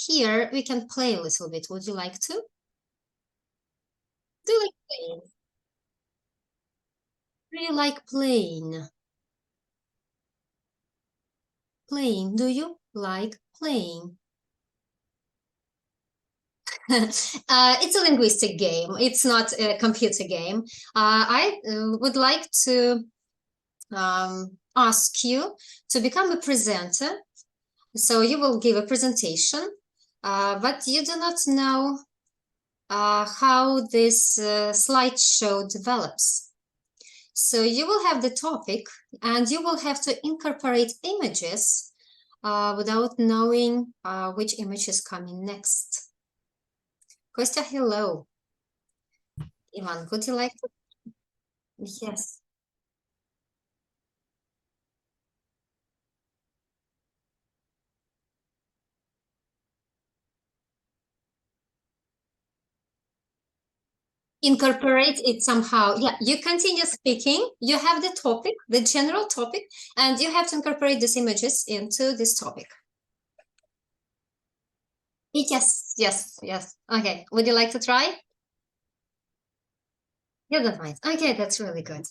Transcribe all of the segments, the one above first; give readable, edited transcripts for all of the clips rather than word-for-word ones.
here we can play a little bit. Would you like to? Do you like playing? Do you like playing? Playing. Do you like playing? It's a linguistic game. It's not a computer game. I would like to ask you to become a presenter. So you will give a presentation, but you do not know how this slideshow develops. So you will have the topic and you will have to incorporate images without knowing which image is coming next. Kostya, hello. Ivan, would you like to? Yes. Incorporate it somehow. Yeah, you continue speaking. You have the topic, the general topic, and you have to incorporate these images into this topic. Yes, yes, yes. Okay. Would you like to try? You don't mind. Okay, that's really good.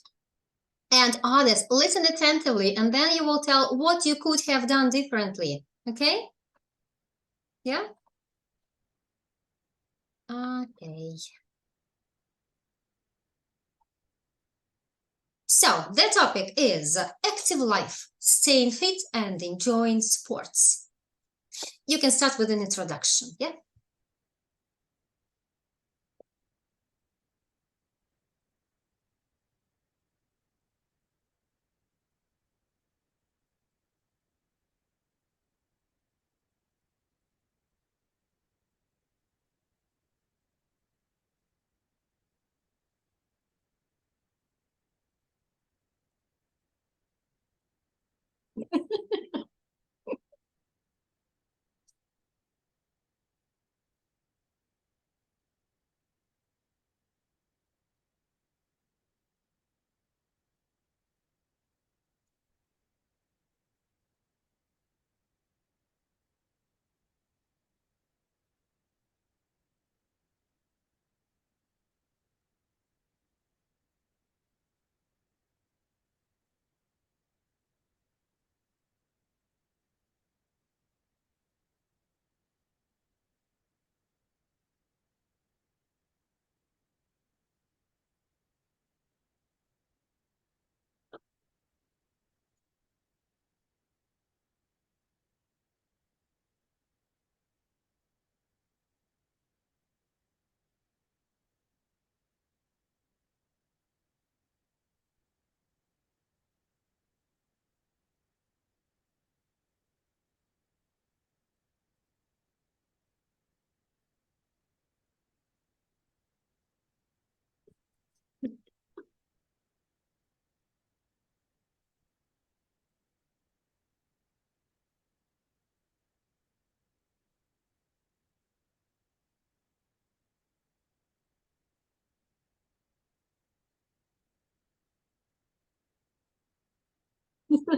And honest, listen attentively, and then you will tell what you could have done differently. Okay? Yeah? Okay. So the topic is active life, staying fit and enjoying sports. You can start with an introduction. Yeah?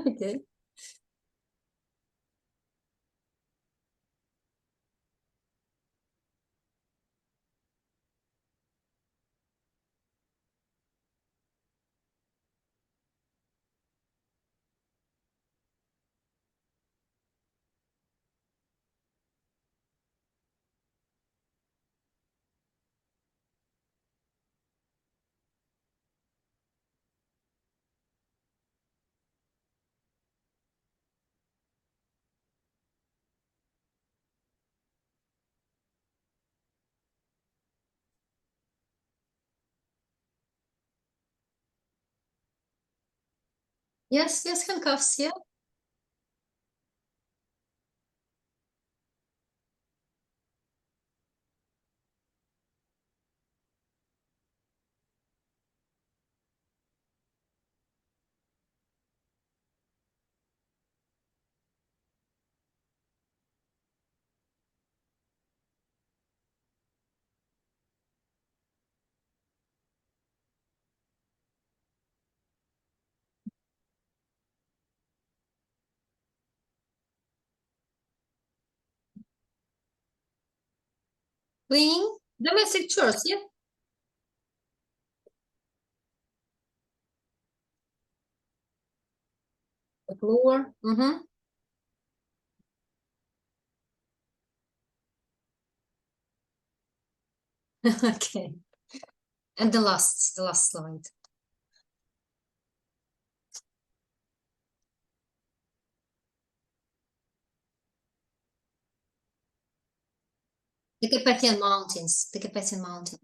Okay. Yes, yes, handcuffs, yeah. Cleaning, domestic chores, yeah. The floor. Mm-hmm. Okay. And the last slide. The Carpathian Mountains. The Carpathian Mountains.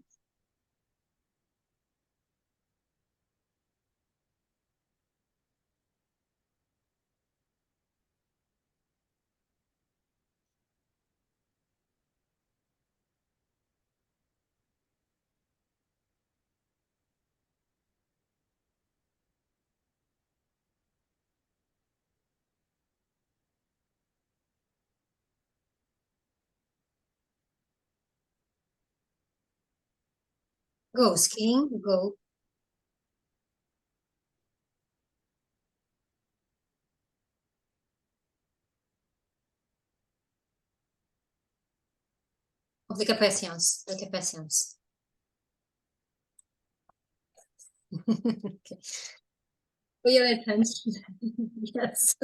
Go skiing. Go. Of the Carpathians. The Carpathians. Okay. For your attention. Yes.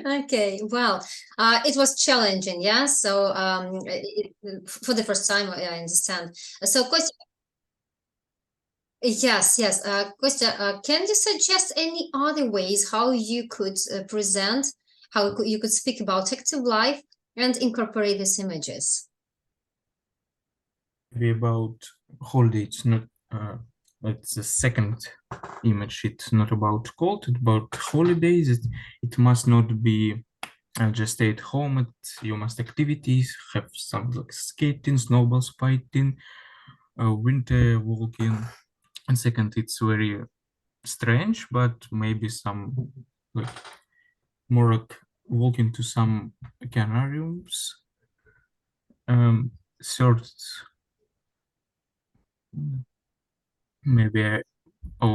Okay, well, it was challenging, yeah. So, for the first time, I understand. So, Kostya, yes. Kostya, can you suggest any other ways how you could present, you could speak about active life and incorporate these images? Maybe about holiday. It's not. It's the second image. It's not about cold. It's about holidays. It must not be just stay at home. You must activities. Have some like skating, snowballs fighting, winter walking. And second, it's very strange, but maybe some like more like walking to some canariums. Third, maybe I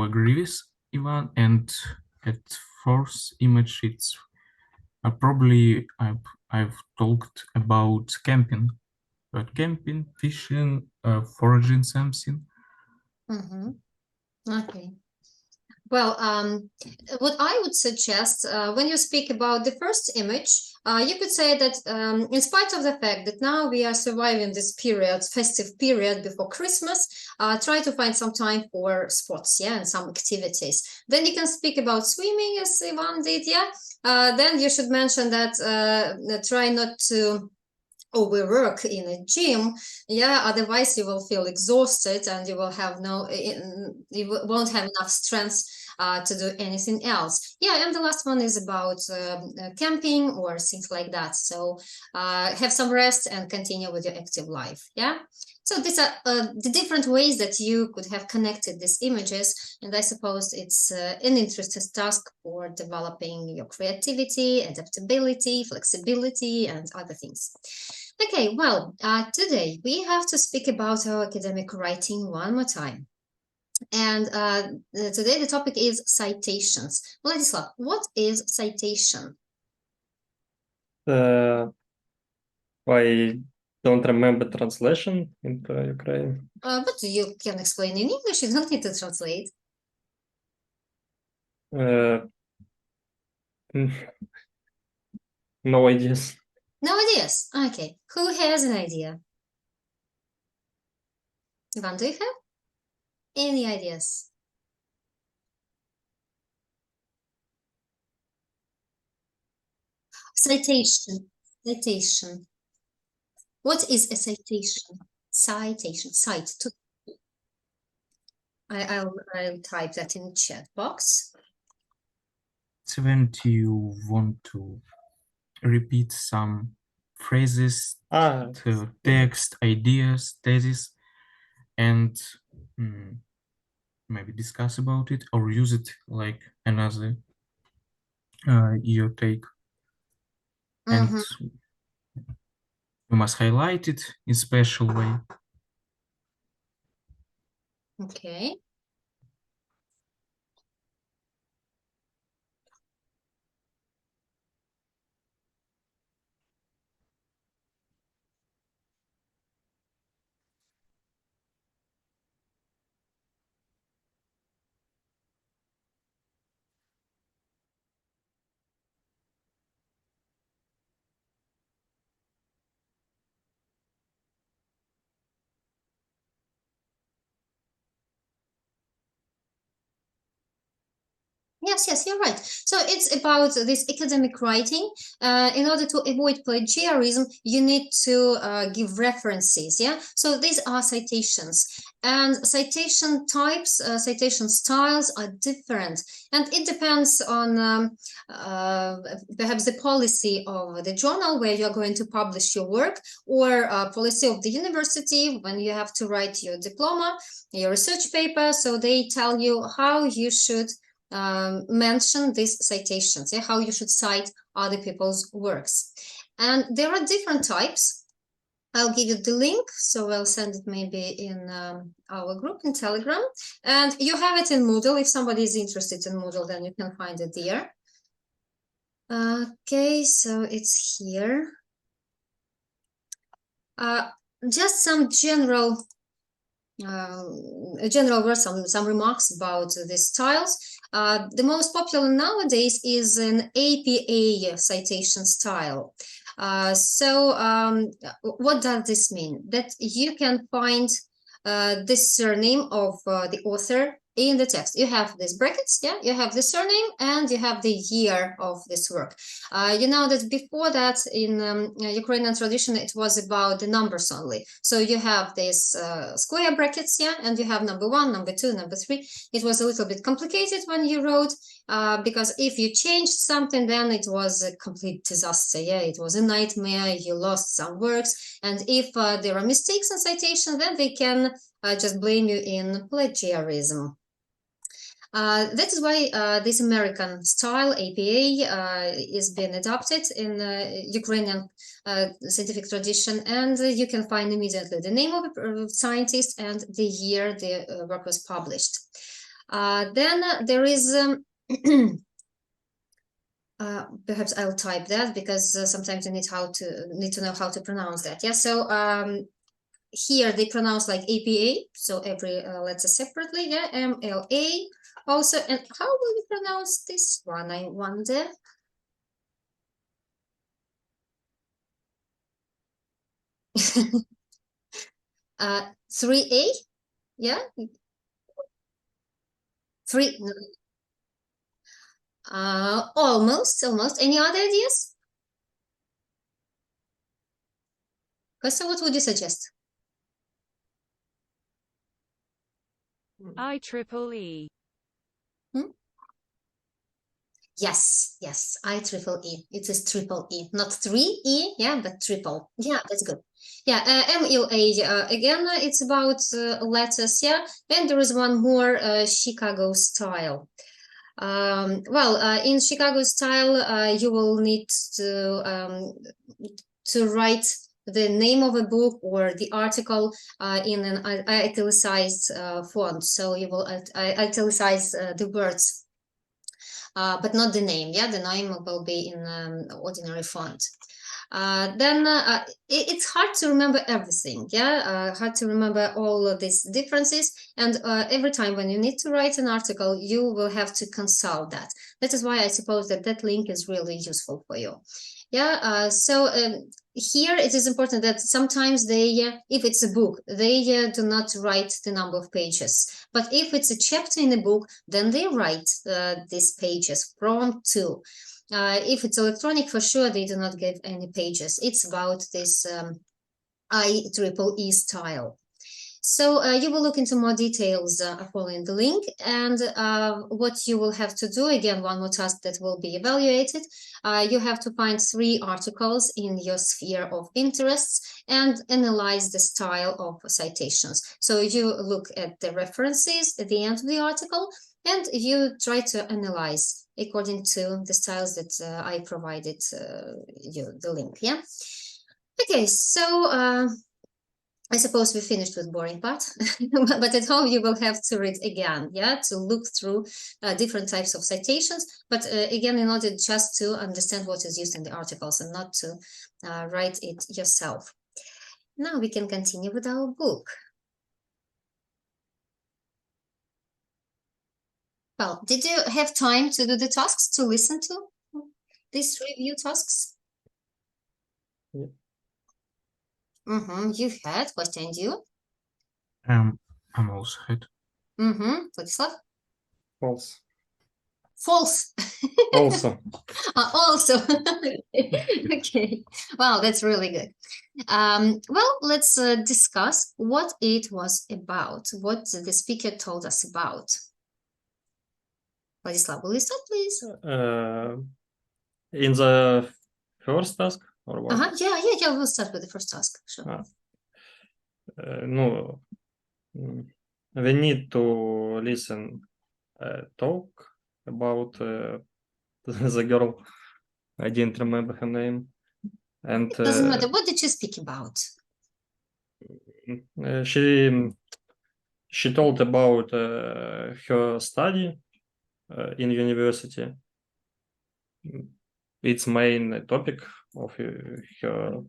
agree with Ivan. And at fourth image, it's probably I've talked about camping, fishing, foraging something. Mm-hmm. Okay. Well, what I would suggest when you speak about the first image, you could say that in spite of the fact that now we are surviving this period, festive period before Christmas, try to find some time for sports, yeah, and some activities. Then you can speak about swimming, as Ivan did, yeah. Then you should mention that try not to overwork in a gym, yeah, otherwise you will feel exhausted and you will have won't have enough strength to do anything else. Yeah, and the last one is about camping or things like that. So have some rest and continue with your active life. Yeah, so these are the different ways that you could have connected these images, and I suppose it's an interesting task for developing your creativity, adaptability, flexibility, and other things. Okay, well, today we have to speak about our academic writing one more time. And today the topic is citations. Vladislav, what is citation? Uh, I don't remember translation into Ukraine. But you can explain in English, you don't need to translate. Uh, no ideas. No ideas. Okay, who has an idea? Ivan, do you have any ideas? Citation. Citation. What is a citation? Citation. Cite. I'll type that in the chat box. It's when you want to repeat some phrases, text, ideas, thesis, and maybe discuss about it or use it like another your take. And you must highlight it in special way. Okay. Yes, you're right. So it's about this academic writing. In order to avoid plagiarism, you need to give references. Yeah. So these are citations, and citation types, citation styles are different, and it depends on perhaps the policy of the journal where you're going to publish your work, or policy of the university when you have to write your diploma, your research paper. So they tell you how you should mention these citations, yeah, how you should cite other people's works. And there are different types. I'll give you the link, so I'll send it maybe in our group in Telegram. And you have it in Moodle. If somebody is interested in Moodle, then you can find it there. Okay, so it's here. Just some general words, some remarks about these styles. The most popular nowadays is an APA citation style. What does this mean? That you can find the surname of the author in the text. You have these brackets, yeah, you have the surname and you have the year of this work. You know that before that in Ukrainian tradition, it was about the numbers only. So you have these square brackets, yeah, and you have number 1, number 2, number 3. It was a little bit complicated when you wrote, because if you changed something, then it was a complete disaster. Yeah, it was a nightmare. You lost some works. And if there are mistakes in citation, then they can just blame you in plagiarism. That is why this American style, APA, is being adopted in Ukrainian scientific tradition, and you can find immediately the name of the scientist and the year the work was published. Then there is, perhaps I'll type that because sometimes you need to know how to pronounce that. Yeah, so here they pronounce like APA, so every letter separately. Yeah, MLA. Also, and how will you pronounce this one, I wonder? uh, 3A, yeah? 3, no. Almost. Any other ideas? Kosta, what would you suggest? IEEE. Yes, IEEE. It is triple E, not 3E, yeah, but triple. Yeah, that's good. Yeah, MLA, again, it's about letters, yeah, and there is one more, Chicago style. In Chicago style, you will need to write the name of a book or the article in an italicized font. So you will italicize the words, but not the name. Yeah, the name will be in ordinary font. Then it's hard to remember everything. Yeah, hard to remember all of these differences. And every time when you need to write an article, you will have to consult that. That is why I suppose that link is really useful for you. Yeah, here it is important that sometimes they, if it's a book, they do not write the number of pages. But if it's a chapter in a book, then they write these pages from to. If it's electronic, for sure, they do not give any pages. It's about this IEEE style. So you will look into more details following the link, and what you will have to do, again, one more task that will be evaluated. You have to find 3 articles in your sphere of interests and analyze the style of citations. So you look at the references at the end of the article, and you try to analyze according to the styles that I provided you the link. Yeah. Okay, so I suppose we finished with boring part, but at home you will have to read again, yeah, to look through different types of citations. But again, in order just to understand what is used in the articles and not to write it yourself. Now we can continue with our book. Well, did you have time to do the tasks, to listen to these review tasks? Yeah. You had, what and you? I'm also had. Vladislav? False. False. Also. Also. Okay. Wow, that's really good. Well, let's discuss what it was about, what the speaker told us about. Vladislav, will you start, please? In the first task or what? Yeah, we'll start with the first task. Sure. No, we need to listen, talk about the girl. I didn't remember her name. And Doesn't matter. What did you speak about? she told about her study in university. It's main topic of her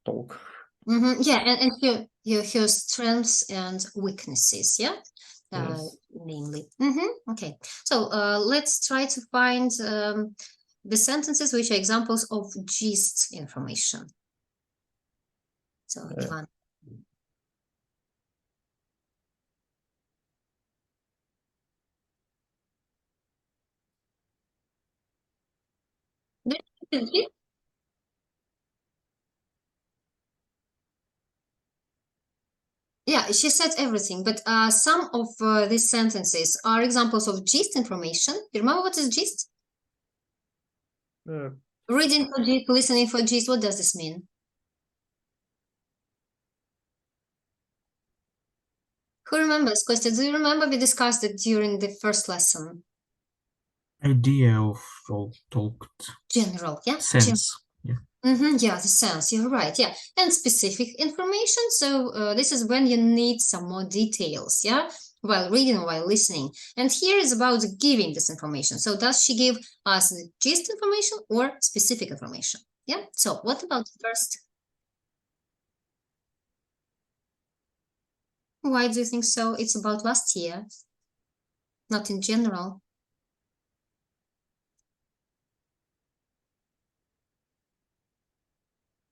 talk. Yeah, and your strengths and weaknesses, yeah? Yes. Namely. Okay, so let's try to find the sentences which are examples of gist information. So, Ivan. Yeah, she said everything, but some of these sentences are examples of gist information. You remember what is gist? Reading for gist, listening for gist. What does this mean? Who remembers? Kostya, do you remember we discussed it during the first lesson? Idea of all talked. General, yeah? Sense. Yeah. Yeah, the sense, you're right, yeah. And specific information, so this is when you need some more details, yeah? While reading or while listening. And here is about giving this information. So does she give us the gist information or specific information? Yeah, so what about the first? Why do you think so? It's about last year, not in general.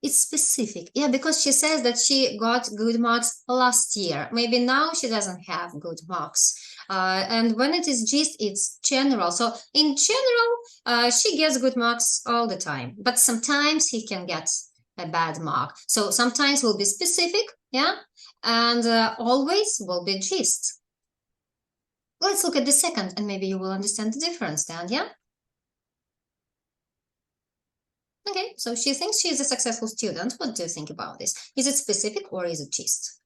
It's specific. Yeah, because she says that she got good marks last year. Maybe now she doesn't have good marks. And when it is gist, it's general. So in general, she gets good marks all the time. But sometimes he can get a bad mark. So sometimes will be specific, yeah? And always will be gist. Let's look at the second and maybe you will understand the difference then, yeah? Okay, so she thinks she is a successful student. What do you think about this? Is it specific or is it gist?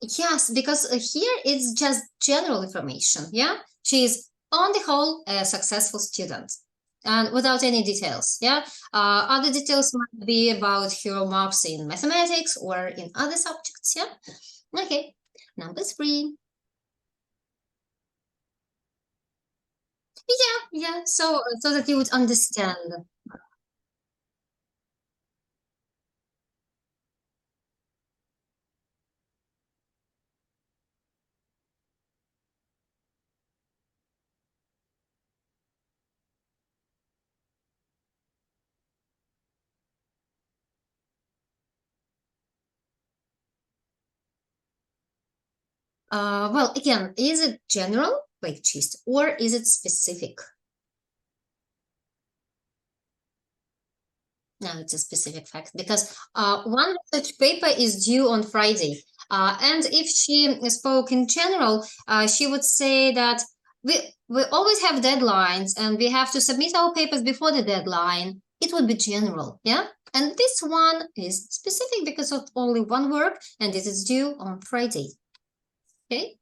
Yes, because here it's just general information, yeah? She is, on the whole, a successful student and without any details, yeah? Other details might be about her marks in mathematics or in other subjects, yeah? Okay, number 3. Yeah, so that you would understand. Well, again, is it general, like gist, or is it specific? No, it's a specific fact because one research paper is due on Friday. And if she spoke in general, she would say that we always have deadlines and we have to submit our papers before the deadline. It would be general, yeah? And this one is specific because of only one work and it is due on Friday. Okay?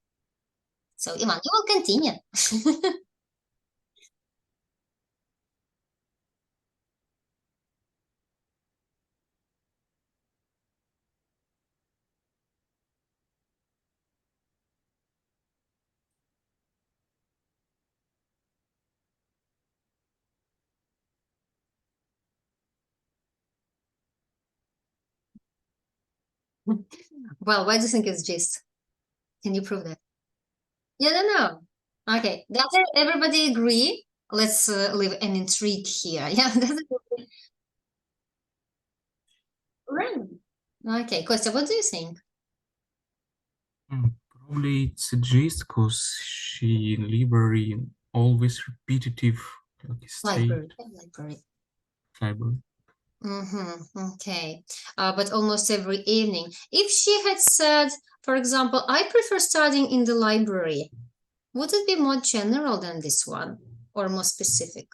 So, Iman, you will continue. Well, why do you think it's gist? Can you prove that? Yeah, no. Okay, does everybody agree? Let's leave an intrigue here. Yeah, does it right? Okay, Kostya, what do you think? Probably it's a gist because she library always repetitive like state Library. library. Okay, but almost every evening. If she had said, for example, I prefer studying in the library, would it be more general than this one or more specific?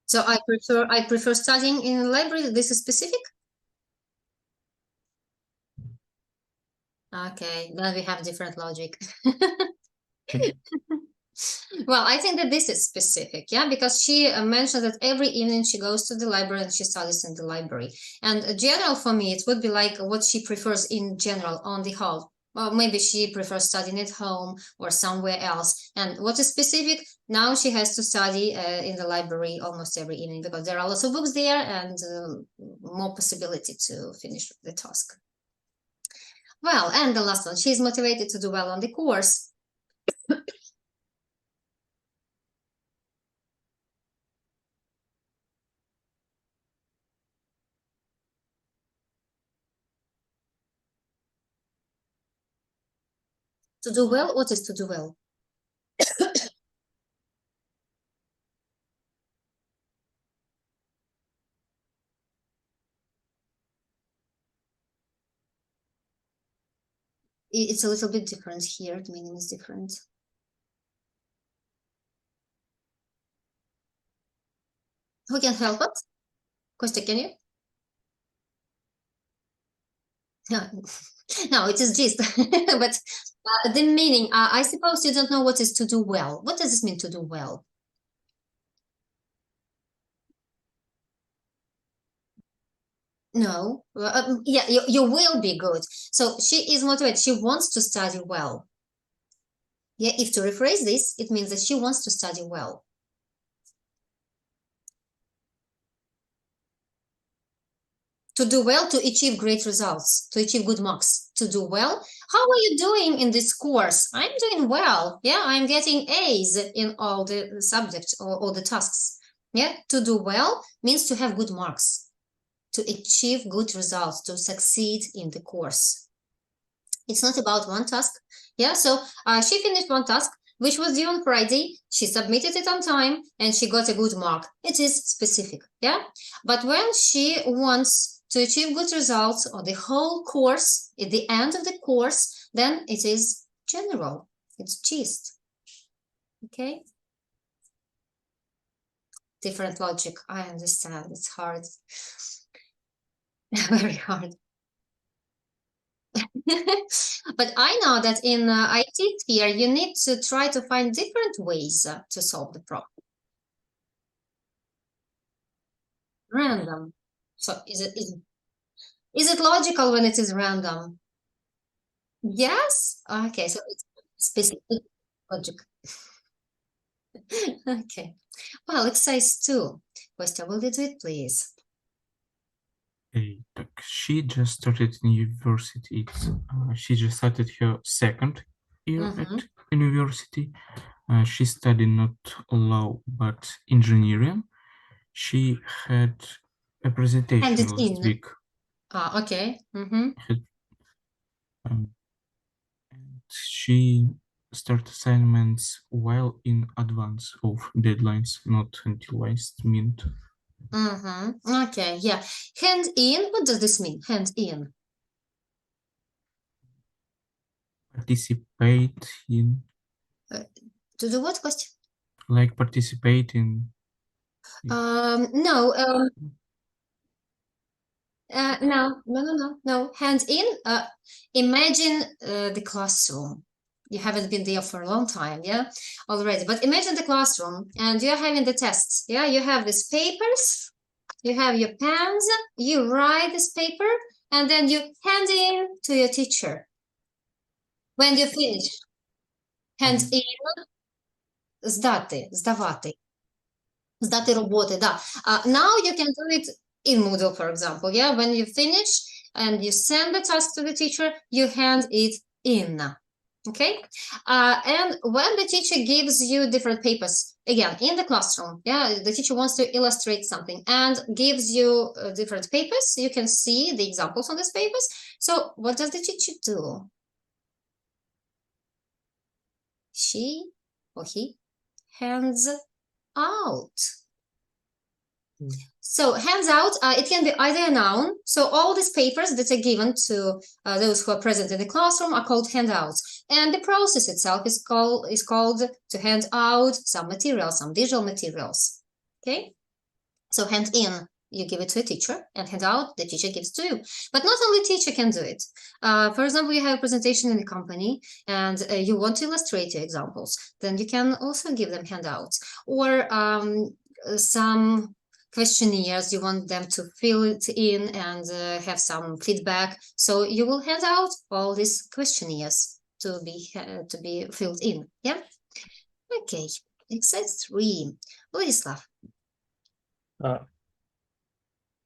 So I prefer studying in the library. This is specific? Okay, then we have different logic. Well, I think that this is specific, yeah, because she mentioned that every evening she goes to the library and she studies in the library. And general for me, it would be like what she prefers in general on the whole. Well, maybe she prefers studying at home or somewhere else. And what is specific? Now she has to study in the library almost every evening because there are lots of books there and more possibility to finish the task. Well, and the last one, she's motivated to do well on the course. To do well, what is to do well? It's a little bit different here. The meaning is different. Who can help us? Kostya, can you? No, no, it is gist. But the meaning, I suppose you don't know what is to do well. What does this mean to do well? No, yeah, you will be good. So she is motivated. She wants to study well. Yeah, if to rephrase this, it means that she wants to study well. To do well, to achieve great results, to achieve good marks, to do well. How are you doing in this course? I'm doing well. Yeah, I'm getting A's in all the subjects or all the tasks. Yeah, to do well means to have good marks, to achieve good results, to succeed in the course. It's not about one task. Yeah, so she finished one task, which was due on Friday. She submitted it on time and she got a good mark. It is specific. Yeah, but when she wants to achieve good results on the whole course, at the end of the course, then it is general. It's gist. Okay. Different logic. I understand. It's hard. Very hard. But I know that in IT sphere, you need to try to find different ways to solve the problem. Random. So is it logical when it is random? Yes. Okay. So it's specific logic. Okay. Well, exercise 2. Kostya, will you do it, please? She just started university. She just started her second year at university. She studied not law but engineering. She had a presentation last week. Okay. And she started assignments well in advance of deadlines, not until last minute. Okay, yeah. Hand in, what does this mean? Hand in. Participate in. To do what, Kostya? Like participate in. No, no. Hand in. Imagine the classroom. You haven't been there for a long time, yeah, already. But imagine the classroom, and you're having the tests. Yeah, you have these papers, you have your pens, you write this paper, and then you hand in to your teacher. When you finish, hand in, здавати роботи, да. Now you can do it in Moodle, for example, yeah, when you finish and you send the task to the teacher, you hand it in. Okay, and when the teacher gives you different papers, again, in the classroom, yeah, the teacher wants to illustrate something and gives you different papers, you can see the examples on these papers. So what does the teacher do? She or he hands out. So hands out, it can be either a noun. So all these papers that are given to those who are present in the classroom are called handouts. And the process itself is called to hand out some materials, some visual materials. Okay. So hand in, you give it to a teacher, and hand out, the teacher gives to you. But not only teacher can do it. For example, you have a presentation in the company and you want to illustrate your examples, then you can also give them handouts. Or some questionnaires, you want them to fill it in and have some feedback. So you will hand out all these questionnaires to be filled in. Yeah. Okay. Exercise 3. Vladislav.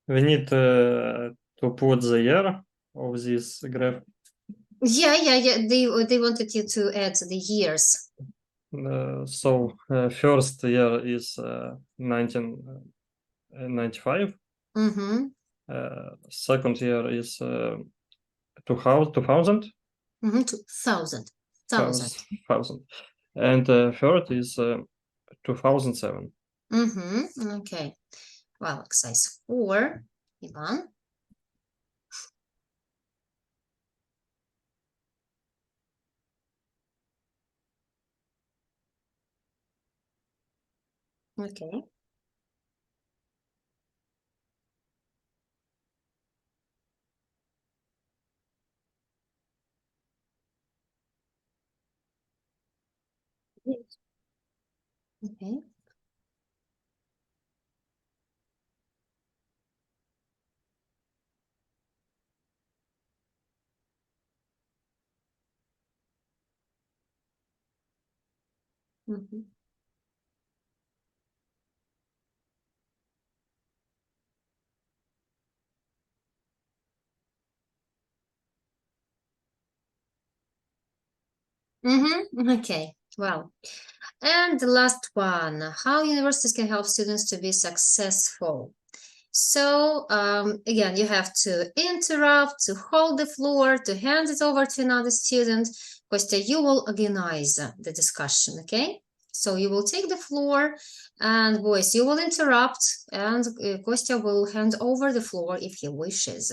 We need to put the year of this graph. Yeah. They wanted you to add the years. So first year is 1995. Mm-hmm. Second year is 2000. Mm-hmm. 2000. 1000. And third is 2007. Mm-hmm. Okay. Well, exercise 4. Ivan. Okay. Okay. Mm-hmm. Mm-hmm. Okay. Well, and the last one, how universities can help students to be successful. So again, you have to interrupt, to hold the floor, to hand it over to another student. Kostya, you will organize the discussion, okay? So you will take the floor and boys, you will interrupt and Kostya will hand over the floor if he wishes.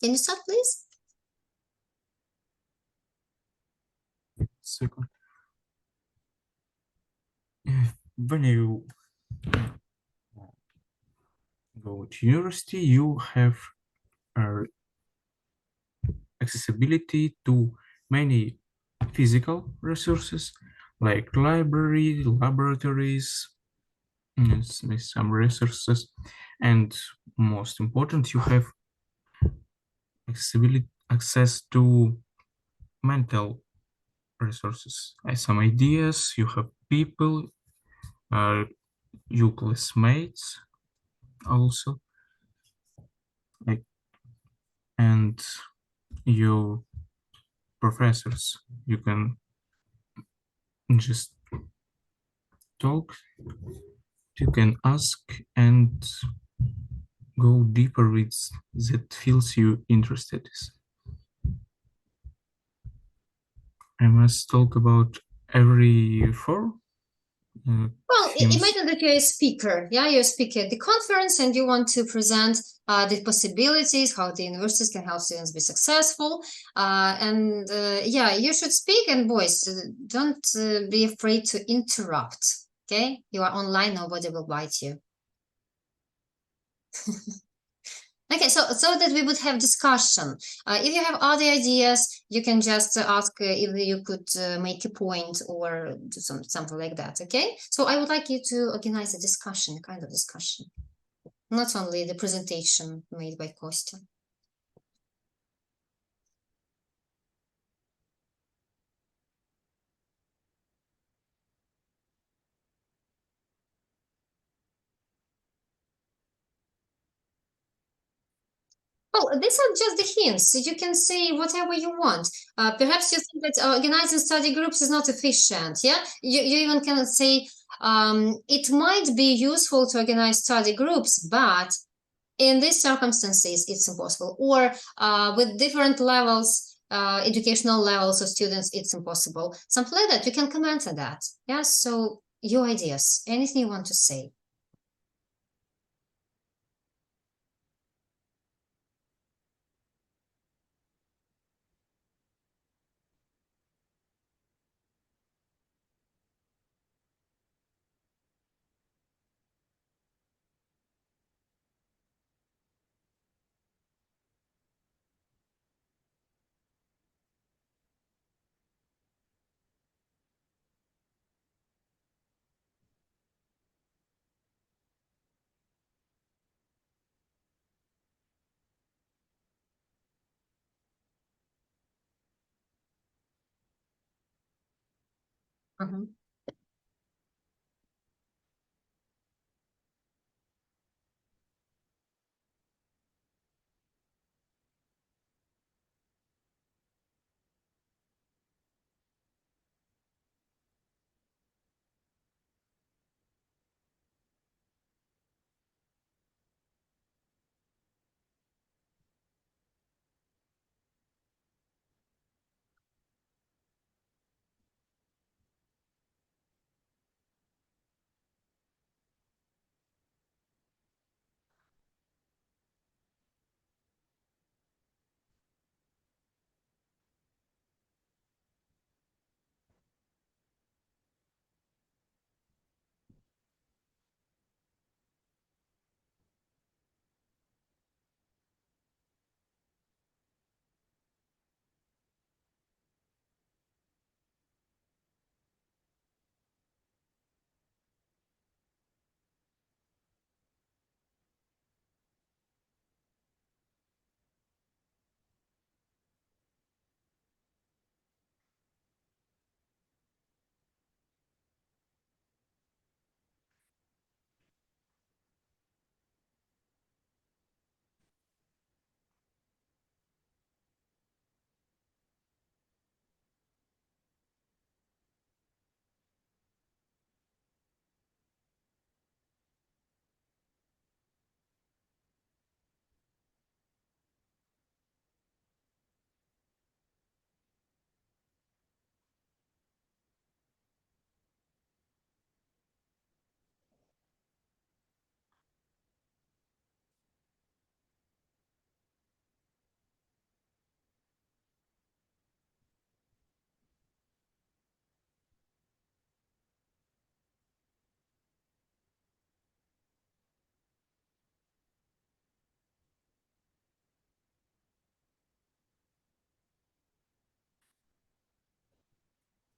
Can you start, please? Second. When you go to university, you have accessibility to many physical resources like library, laboratories, some resources, and most important, you have access to mental resources, some ideas, you have people, your classmates also, like, and your professors. You can just talk, you can ask and go deeper with that feels you interested. I must talk about every four Well, themes. imagine that you're a speaker, yeah, you're a speaker at the conference and you want to present the possibilities, how the universities can help students be successful. Yeah, you should speak and boys, don't be afraid to interrupt, okay? You are online, nobody will bite you. Okay, so that we would have discussion. If you have other ideas, you can just ask if you could make a point or do something like that, okay? So I would like you to organize a discussion, kind of discussion, not only the presentation made by Kostya. Well, these are just the hints. You can say whatever you want. Perhaps you think that organizing study groups is not efficient. Yeah, you even can say it might be useful to organize study groups, but in these circumstances, it's impossible. Or with different levels, educational levels of students, it's impossible. Something like that. You can comment on that. Yeah. So your ideas, anything you want to say. Mhm.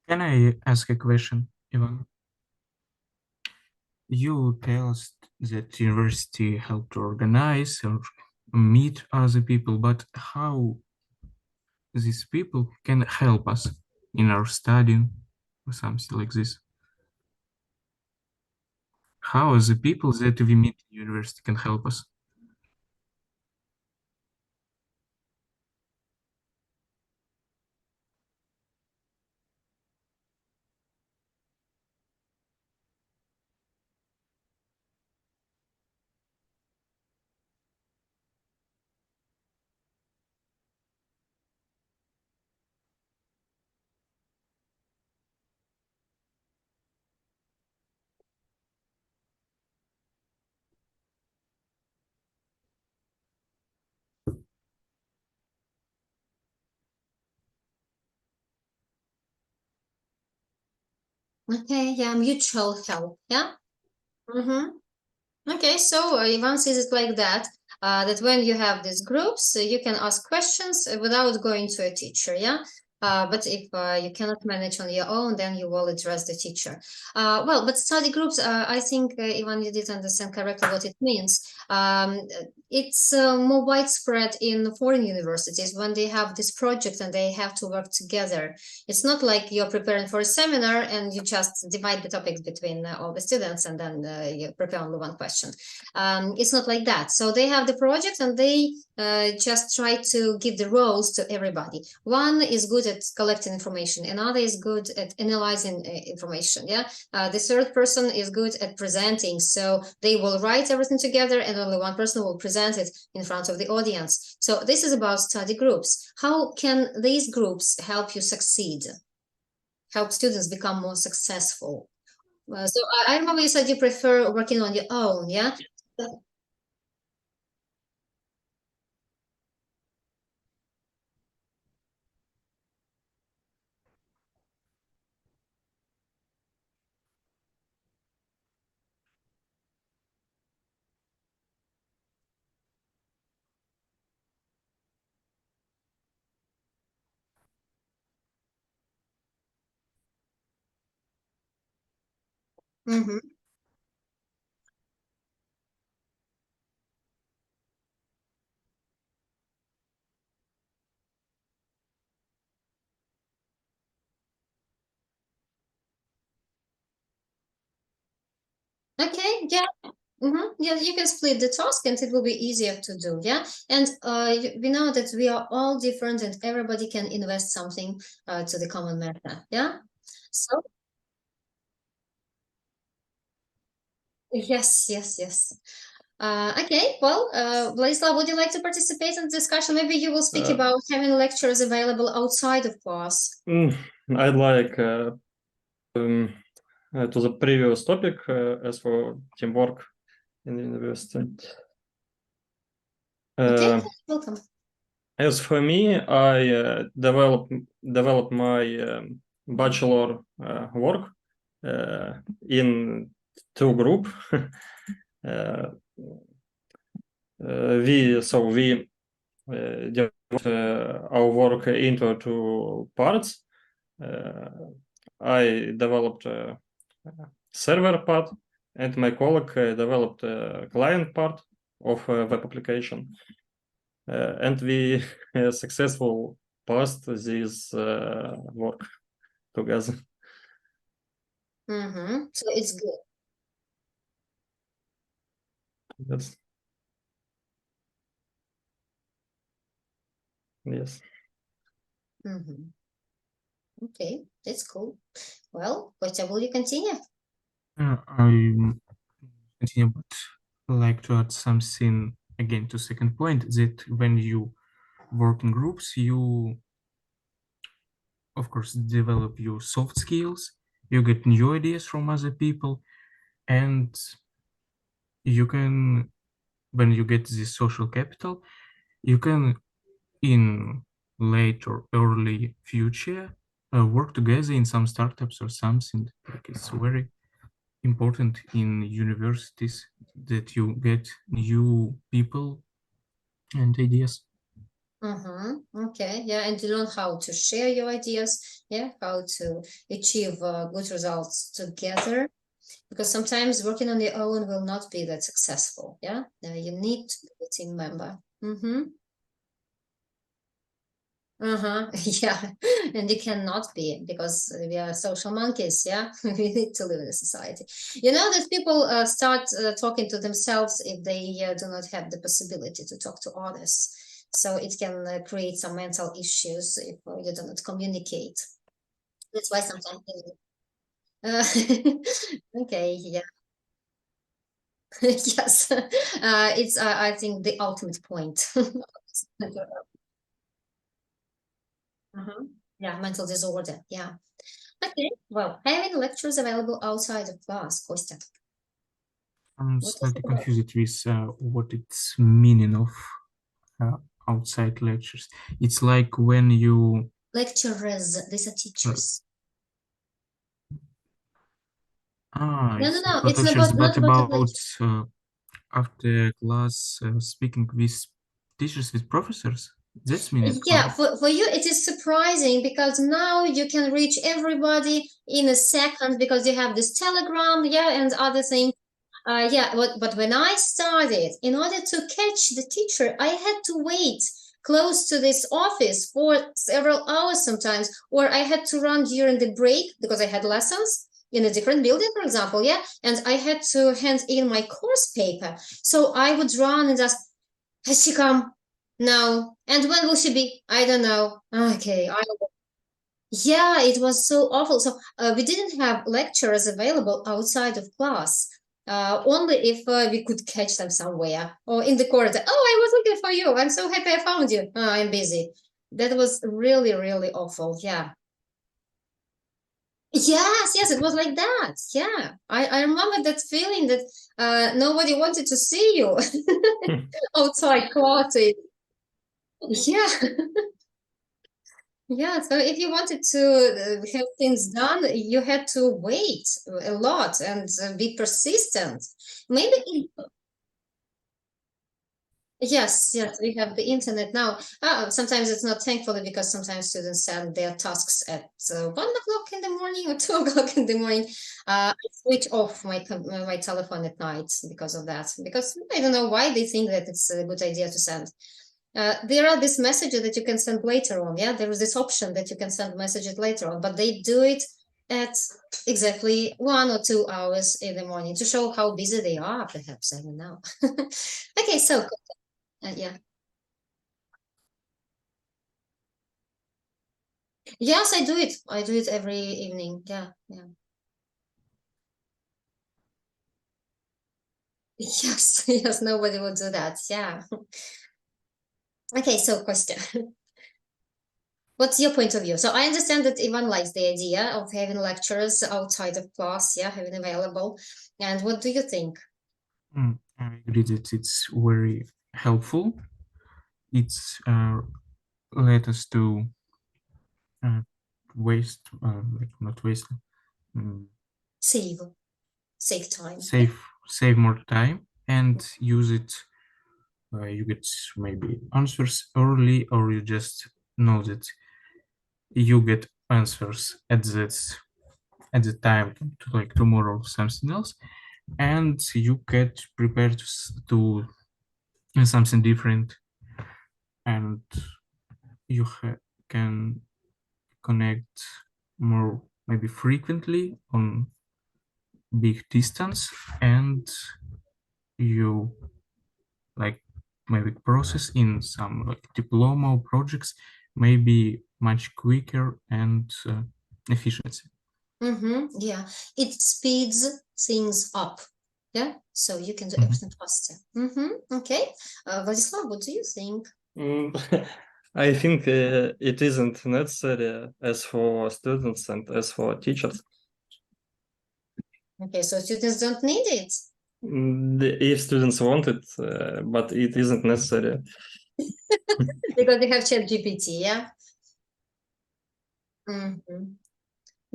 Can I ask a question, Ivan? You tell us that university help to organize or meet other people, but how these people can help us in our studying or something like this? How the people that we meet in university can help us? Okay. Yeah. Mutual help. Yeah. Okay, so Ivan sees it like that, that when you have these groups, you can ask questions without going to a teacher, yeah? But if you cannot manage on your own, then you will address the teacher. Well, but study groups, I think, Ivan, you did understand correctly what it means. It's more widespread in foreign universities when they have this project and they have to work together. It's not like you're preparing for a seminar and you just divide the topics between all the students and then you prepare only one question. It's not like that. So they have the project and they just try to give the roles to everybody. One is good at collecting information, another is good at analyzing information. Yeah, the third person is good at presenting. So they will write everything together and only one person will present it in front of the audience. So this is about study groups. How can these groups help you succeed? Help students become more successful? So I remember you said you prefer working on your own, yeah? Mm-hmm. Okay, yeah. Yeah, you can split the task and it will be easier to do. Yeah. And we know that we are all different and everybody can invest something to the common matter. Yeah. So, yes, yes, yes. Okay, well, Vladislav, would you like to participate in the discussion? Maybe you will speak about having lectures available outside of class. I'd like to the previous topic as for teamwork in the university. Okay, welcome. As for me, I developed my bachelor work in two group. We divide our work into two parts. I developed a server part, and my colleague developed a client part of a web application. And we successful passed this work together. So it's good. Yes. Yes. Okay, that's cool. Well, Kostya, will you continue? I continue, but like to add something again to second point, that when you work in groups, you of course develop your soft skills, you get new ideas from other people, and you can, when you get this social capital, you can in late or early future work together in some startups or something. Like it's very important in universities that you get new people and ideas. Okay, yeah, and you learn how to share your ideas, yeah, how to achieve good results together, because sometimes working on your own will not be that successful, yeah? You need to be a team member. Yeah, and you cannot be, because we are social monkeys, yeah? We need to live in a society. You know that people start talking to themselves if they do not have the possibility to talk to others. So it can create some mental issues if you do not communicate. That's why sometimes. Okay, yeah. Yes, it's I think the ultimate point. Yeah, mental disorder. Yeah. Okay. Well, having lectures available outside of class, Kostya. I'm What is slightly it about? confused with what it's meaning of outside lectures. It's like when you Lecturers, these are teachers. No, it's no, not it's lectures, not but about the about lecture. after class speaking with teachers, with professors. That's meaningful. Yeah, for you it is surprising because now you can reach everybody in a second because you have this Telegram, yeah, and other thing. Yeah, but when I started, in order to catch the teacher, I had to wait close to this office for several hours sometimes, or I had to run during the break because I had lessons in a different building, for example, yeah, and I had to hand in my course paper. So I would run and just, has she come? No. And when will she be? I don't know. Okay, yeah, it was so awful. So we didn't have lecturers available outside of class. Only if we could catch them somewhere or in the corridor. Oh, I was looking for you. I'm so happy I found you. Oh, I'm busy. That was really, really awful. Yeah. Yes, it was like that. Yeah. I remember that feeling that nobody wanted to see you outside class. Yeah. Yeah, so if you wanted to have things done, you had to wait a lot and be persistent. Maybe, yes, we have the internet now. Sometimes it's not thankfully because sometimes students send their tasks at 1 o'clock in the morning or 2 o'clock in the morning. I switch off my telephone at night because of that. Because I don't know why they think that it's a good idea to send. There are these messages that you can send later on. Yeah, there is this option that you can send messages later on, but they do it at exactly 1 or 2 hours in the morning to show how busy they are, perhaps. I don't know. Okay, so yeah. Yes, I do it. I do it every evening. Yeah. Yes, nobody would do that. Yeah. Okay, so question. What's your point of view? So I understand that Ivan likes the idea of having lectures outside of class, yeah, having available. And what do you think? I agree that it's very helpful. It's led us to waste, like not waste, Save time. save more time and use it. You get maybe answers early, or you just know that you get answers at the time to like tomorrow or something else, and you get prepared to something different, and you can connect more maybe frequently on big distance, and you like maybe process in some like diploma or projects maybe much quicker and efficiency. Yeah, it speeds things up. Yeah, so you can do Mhm. everything faster. Okay. Vladislav, what do you think? I think it isn't necessary as for students and as for teachers. Okay, so students don't need it. If students want it, but it isn't necessary. Because they have ChatGPT, yeah?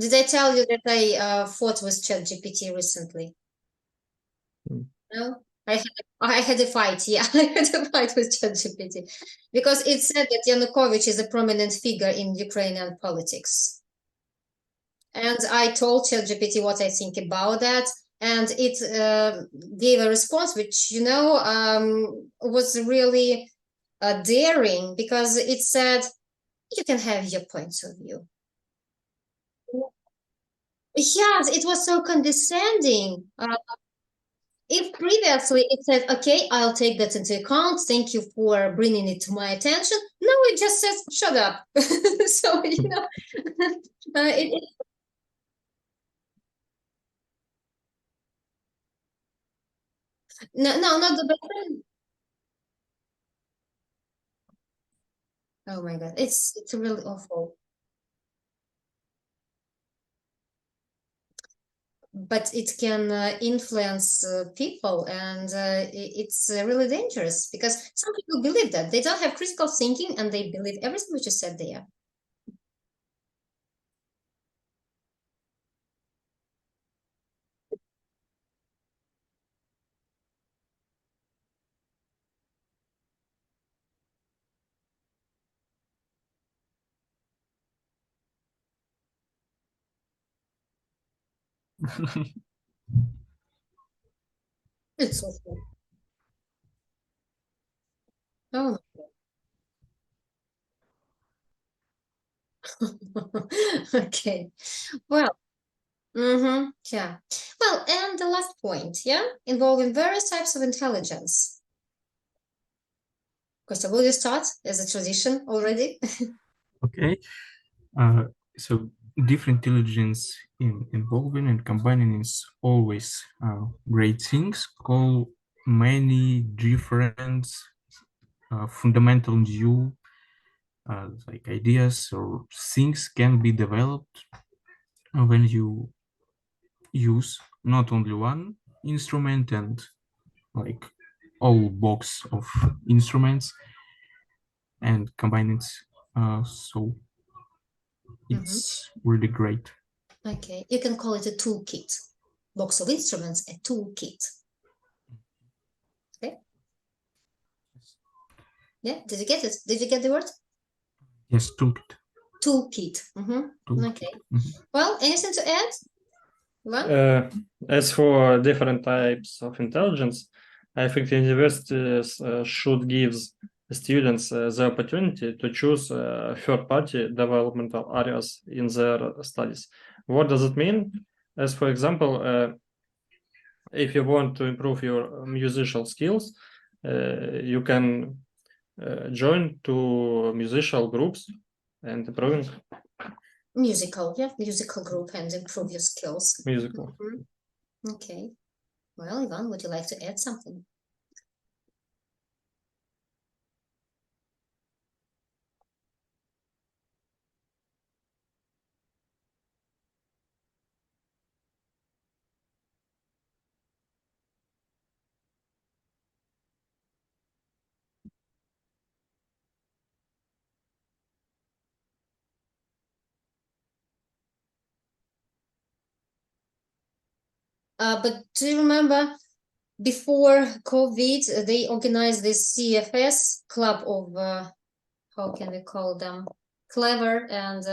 Did I tell you that I fought with ChatGPT recently? No? I had a fight, yeah. I had a fight with ChatGPT because it said that Yanukovych is a prominent figure in Ukrainian politics. And I told ChatGPT what I think about that, and it gave a response which, was really daring because it said, you can have your points of view. Yes, it was so condescending. If previously it said, okay, I'll take that into account, thank you for bringing it to my attention, now it just says, shut up. So, no, not the best. Oh my God, it's really awful. But it can influence people, and it's really dangerous because some people believe that they don't have critical thinking and they believe everything which is said there. It's okay. Oh. Okay. Well, yeah. Well, and the last point, yeah, involving various types of intelligence. Costa, will you start as a tradition already? Okay. So different intelligence involving and combining is always great things. Call many different fundamental new like ideas or things can be developed when you use not only one instrument and like all box of instruments and combine it. So it's really great. Okay, you can call it a toolkit. Box of instruments, a toolkit. Okay. Yeah, did you get it? Did you get the word? Yes, toolkit. Toolkit. Toolkit. Okay. Well, anything to add? As for different types of intelligence, I think universities should give students the opportunity to choose third-party developmental areas in their studies. What does it mean? As for example, if you want to improve your musical skills, you can join to musical groups and improving Musical group and improve your skills. musical. Okay. Well, Ivan, would you like to add something? But do you remember before COVID, they organized this CFS club of, how can we call them? Clever and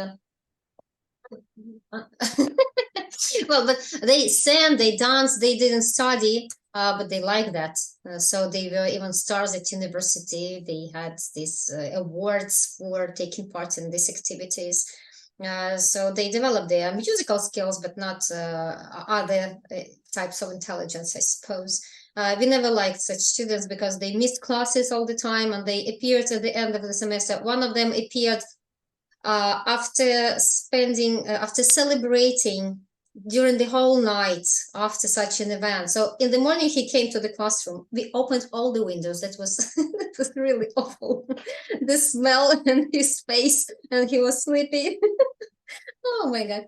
well, but they sang, they danced, they didn't study, but they like that. So they were even stars at university. They had these awards for taking part in these activities. So they developed their musical skills, but not other types of intelligence, I suppose. We never liked such students because they missed classes all the time and they appeared at the end of the semester. One of them appeared after celebrating during the whole night after such an event. So in the morning he came to the classroom. We opened all the windows. That was that was really awful. The smell in his face, and he was sleepy. Oh my god.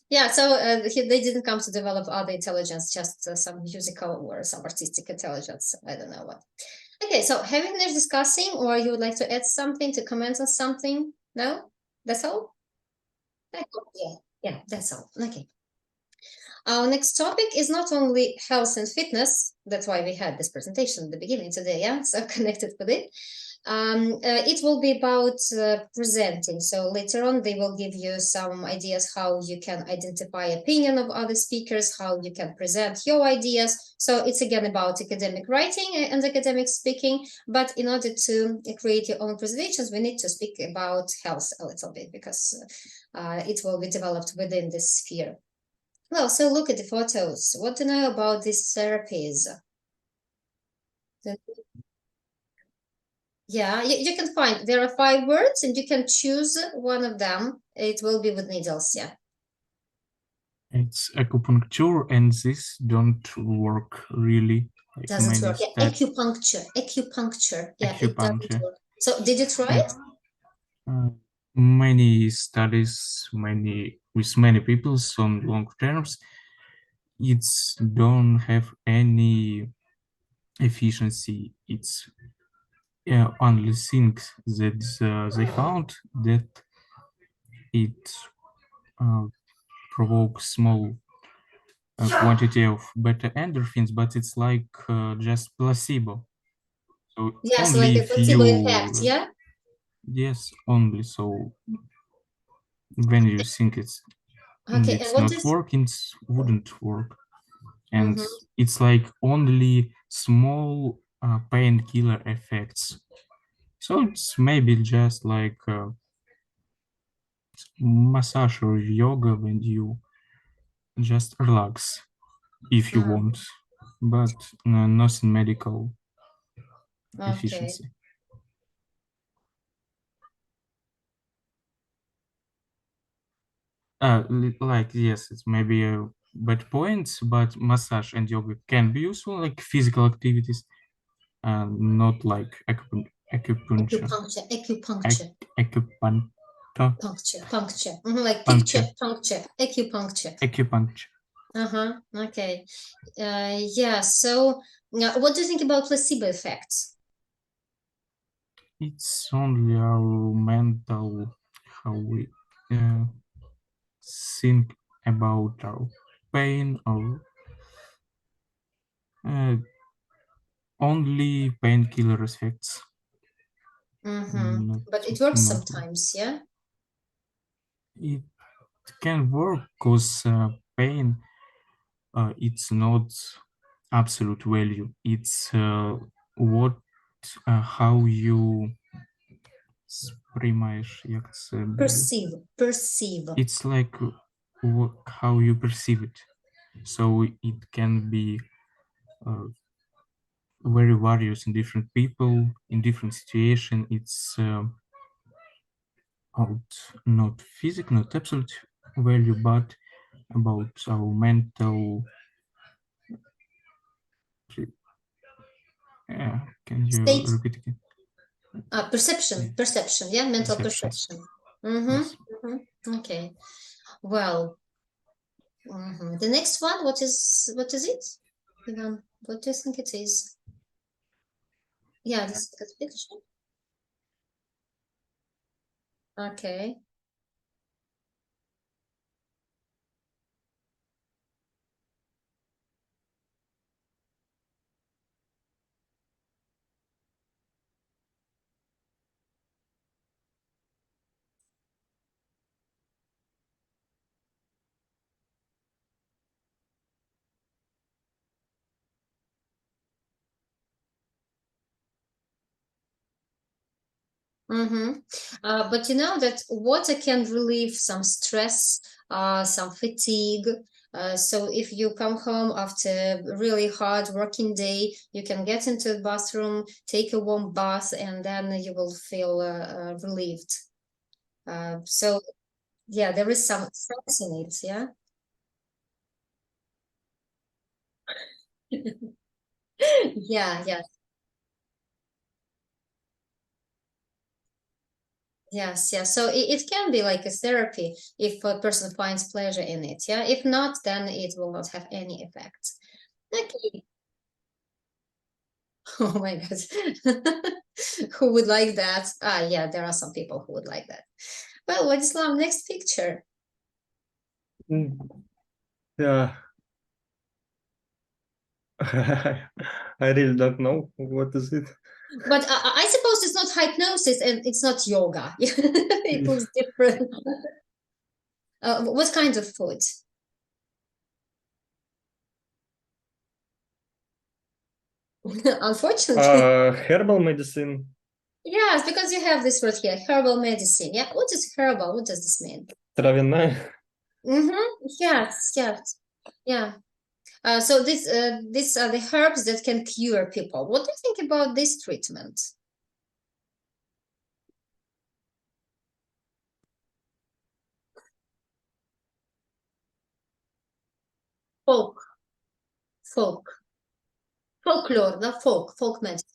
Yeah, so they didn't come to develop other intelligence, just some musical or some artistic intelligence. I don't know what. Okay, so have you finished discussing, or you would like to add something, to comment on something? No? That's all? Yeah, that's all. Okay. Our next topic is not only health and fitness, that's why we had this presentation at the beginning today, yeah, so connected with it. It will be about presenting. So later on, they will give you some ideas how you can identify opinion of other speakers, how you can present your ideas. So it's again about academic writing and academic speaking. But in order to create your own presentations, we need to speak about health a little bit because it will be developed within this sphere. Well, so look at the photos. What do you know about these therapies? Yeah, you can find, there are 5 words and you can choose one of them. It will be with needles, yeah. It's acupuncture, and this don't work really. Like Doesn't work. Yeah, many acupuncture. Yeah, it doesn't acupuncture. work. So did you try it? Many studies, with many people on long terms, it's don't have any efficiency. It's only thing that they found that it provokes small quantity of beta endorphins, but it's like just placebo. So Yes, only like a if placebo you effect, yeah? yes, only so when you think it's Okay, and it's what not is working, it wouldn't work. And Mhm. it's like only small painkiller effects. So it's maybe just like massage or yoga when you just relax if you want, but nothing medical Okay. efficiency. Like yes, it's maybe a bad point, but massage and yoga can be useful like physical activities, not like acupuncture. Acupuncture. Acupuncture. Puncture. Like Puncture. picture, puncture, acupuncture. Acupuncture. Okay. Yeah, so what do you think about placebo effects? It's only our mental, how we think about our pain or only painkiller effects. But it works not- sometimes, yeah? It can work because pain, it's not absolute value. It's what, how you сприймаєш, як це буде? Perceive. It's like how you perceive it. So it can be very various in different people, in different situation. It's not physical, not absolute value, but about our mental. Can you State. repeat again? Perception, yeah, mental Perceptions. perception. Yes. Okay. Well, the next one, what is it? Ivan, what do you think it is? Yeah, this is a picture. Okay. But you know that water can relieve some stress, some fatigue. So if you come home after a really hard working day, you can get into the bathroom, take a warm bath, and then you will feel relieved. So yeah, there is some sense in it, yeah. Yeah. Yes, yeah. So it can be like a therapy if a person finds pleasure in it. Yeah. If not, then it will not have any effect. Okay. Oh my God. Who would like that? Yeah, there are some people who would like that. Well, Vladislav, next picture. Yeah. I really don't know what is it. But I suppose it's not hypnosis and it's not yoga. It looks different. What kind of food? Unfortunately. Herbal medicine. Yes, because you have this word here, herbal medicine. Yeah, what is herbal? What does this mean? Травяная. Yes. Yeah. So these are the herbs that can cure people. What do you think about this treatment? Folklore, the folk medicine.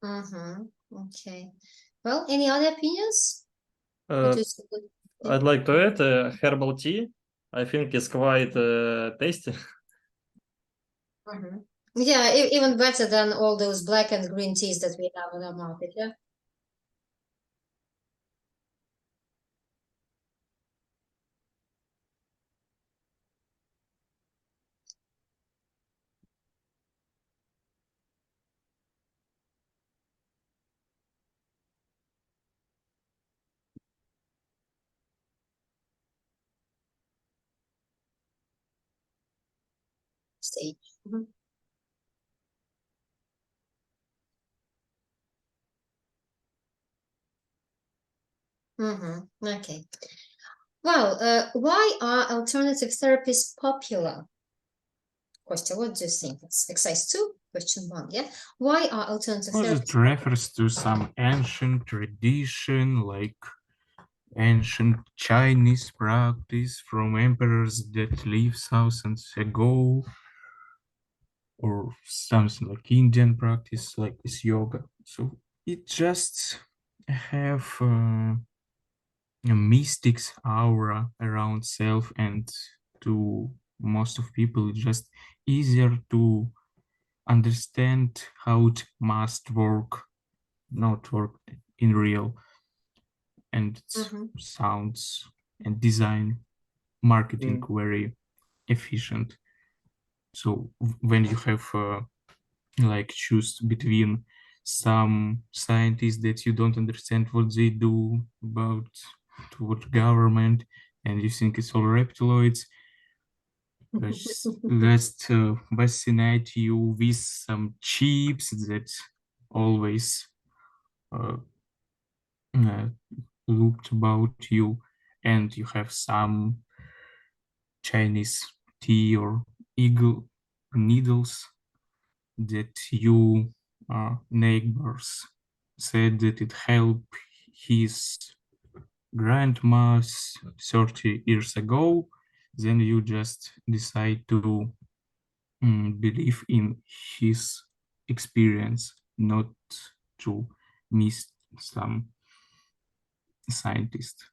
Okay. Well, any other opinions? What is good? I'd like to add herbal tea. I think it's quite tasty. Yeah, even better than all those black and green teas that we have on our market, yeah? Stage. Okay. Well, why are alternative therapies popular? Kostya, what do you think? It's exercise 2, question 1, yeah? Why are alternative Because therapies it refers to some ancient tradition, like ancient Chinese practice from emperors that lived thousands ago, or something like Indian practice, like this yoga. So it just have a mystic's aura around self, and to most of people, it's just easier to understand how it must work, not work in real, and it sounds and design marketing very efficient. So when you have like choose between some scientists that you don't understand what they do about what government, and you think it's all reptiloids, let's vaccinate you with some chips that always looked about you, and you have some Chinese tea or eagle needles that you neighbors said that it helped his grandma's 30 years ago, then you just decide to believe in his experience, not to miss some scientist.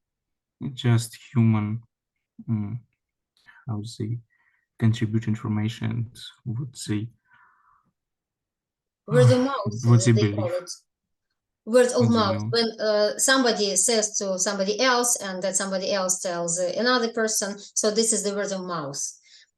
Just human, how to say, contribute information, would say. Word of mouth, What they they call believe. it. Word of What they mouth. know. When somebody says to somebody else, and that somebody else tells another person, so this is the word of mouth.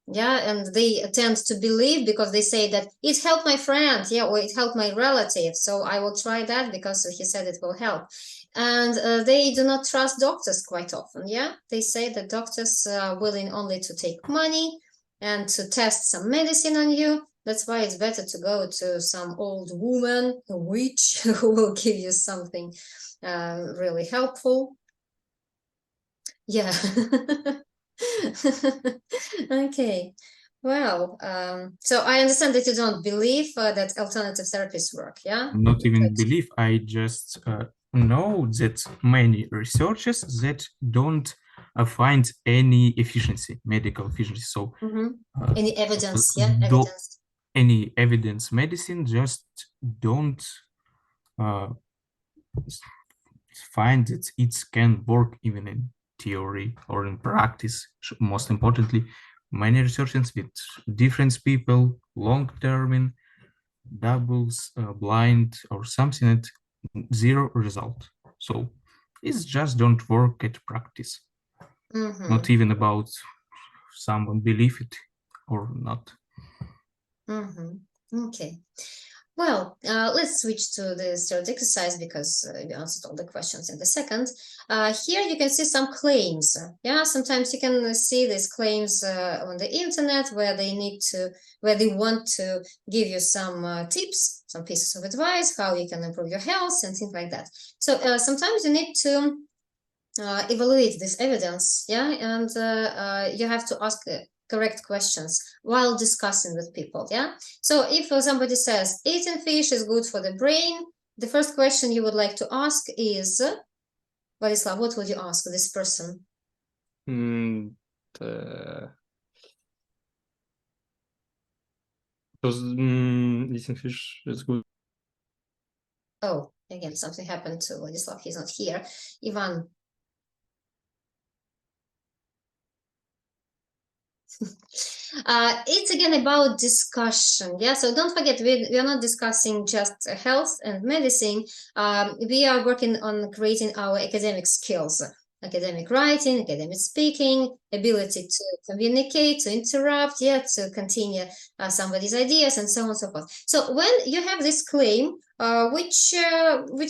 Yeah, and they tend to believe because they say that it helped my friend, yeah, or it helped my relative, so I will try that because he said it will help. And they do not trust doctors quite often, yeah? They say that doctors are willing only to take money and to test some medicine on you. That's why it's better to go to some old woman, a witch, who will give you something really helpful. Yeah. Okay. Well, so I understand that you don't believe that alternative therapies work, yeah? Not even believe, I just know that many researchers that don't find any efficiency, medical efficiency. So Any evidence, yeah? do Evidence. any evidence medicine just don't find that it can work even in theory or in practice. Most importantly, many researchers with different people, long term in doubles, blind or something, at zero result. So it's just don't work at practice. Not even about someone believe it or not. Okay. Well, let's switch to the third exercise because we answered all the questions in the second. Here you can see some claims. Yeah, sometimes you can see these claims on the internet where they want to give you some tips, some pieces of advice, how you can improve your health and things like that. So sometimes you need to evaluate this evidence, yeah, and you have to ask correct questions while discussing with people, yeah. So if somebody says eating fish is good for the brain, the first question you would like to ask is, Vladislav, what would you ask this person? Because eating fish is good Oh, again, something happened to Vladislav. He's not here. Ivan. It's again about discussion. Yeah, so don't forget, we are not discussing just health and medicine. We are working on creating our academic skills, academic writing, academic speaking, ability to communicate, to interrupt, yeah, to continue somebody's ideas, and so on and so forth. So when you have this claim, which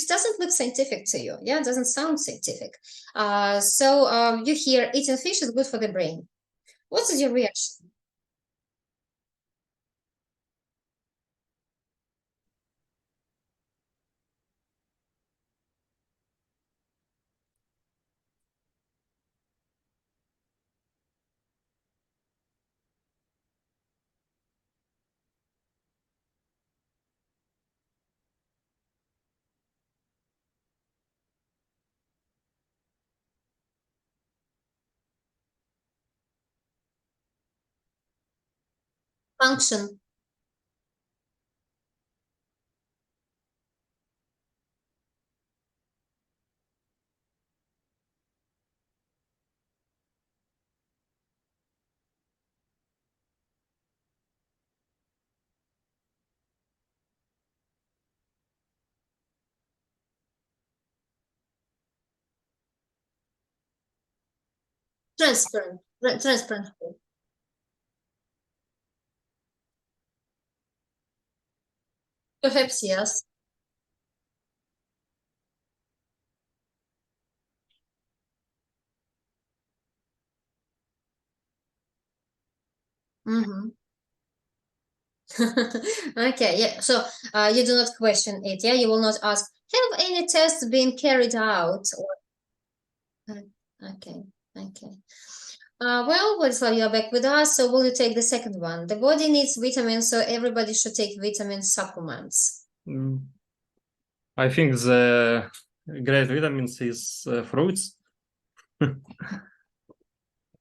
doesn't look scientific to you, yeah, doesn't sound scientific. So you hear eating fish is good for the brain. What is your reaction? Function. Transparent. Transparent. Perhaps yes. Mm-hmm. Okay, yeah. So you do not question it, yeah? You will not ask, have any tests been carried out? Okay, okay. Well, Vladislav, you're back with us. So will you take the second one? The body needs vitamins, so everybody should take vitamin supplements. I think the great vitamins is fruits.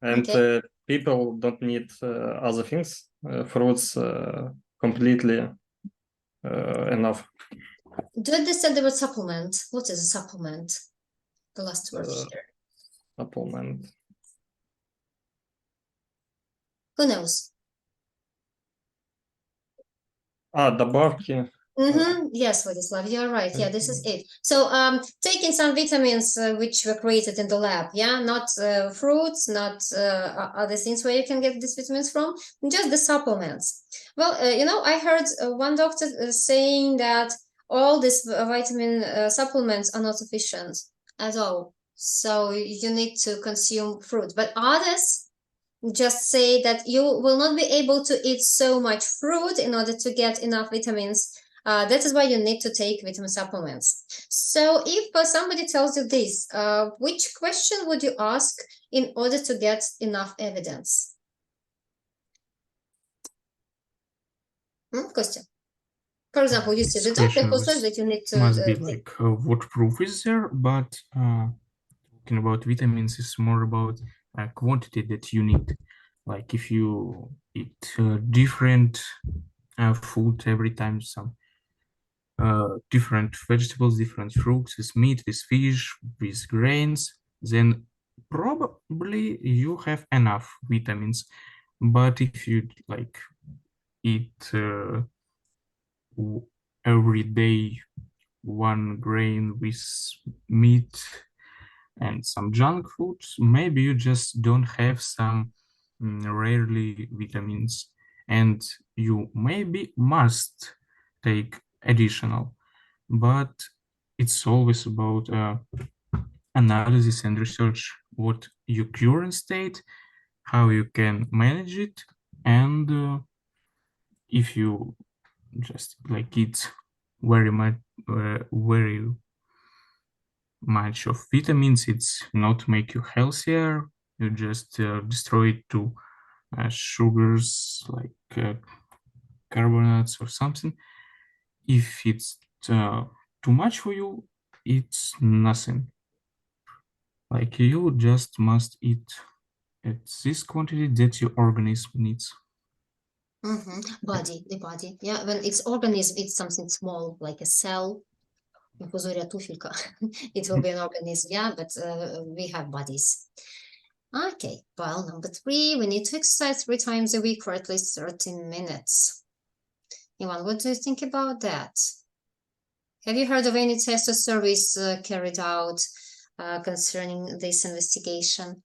And Okay. people don't need other things. Fruits completely enough. Do you understand the word supplement? What is a supplement? The last word here. Supplement. Who knows? Добавки. Yes, Vladislav, you're right. Yeah, this is it. So, taking some vitamins which were created in the lab, yeah, not fruits, not other things where you can get these vitamins from, just the supplements. Well, I heard one doctor saying that all these vitamin supplements are not sufficient at all. So you need to consume fruit, but others just say that you will not be able to eat so much fruit in order to get enough vitamins. That is why you need to take vitamin supplements. So if somebody tells you this, which question would you ask in order to get enough evidence? Kostya? For example, you see the doctor who says that you need to must be like what proof is there, but talking about vitamins is more about quantity that you need. Like if you eat different food every time, some different vegetables, different fruits, with meat, with fish, with grains, then probably you have enough vitamins. But if you like eat every day one grain with meat and some junk foods, maybe you just don't have some rarely vitamins, and you maybe must take additional. But it's always about analysis and research what your current state, how you can manage it, and if you just like it very much of vitamins, it's not make you healthier, you just destroy it to sugars like carbonates or something. If it's too much for you, it's nothing. Like you just must eat at this quantity that your organism needs. The body, yeah. When it's organism, it's something small like a cell. Инфузория туфелька. It will be an organism, yeah, but we have bodies. Okay, well, number 3, we need to exercise 3 times a week for at least 13 minutes. Ivan, what do you think about that? Have you heard of any test or surveys carried out concerning this investigation?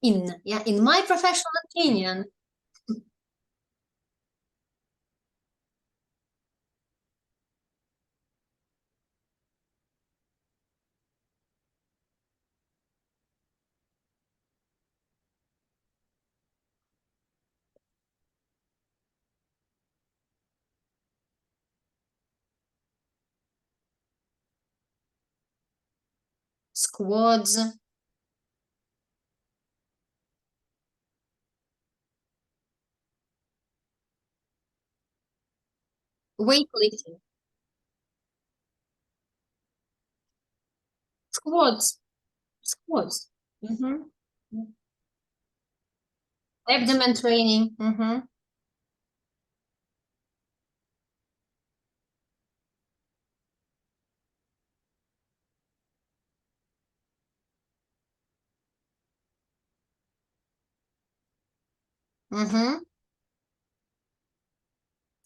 In my professional opinion, squads, weightlifting, squats. Mhm. Abdomen training.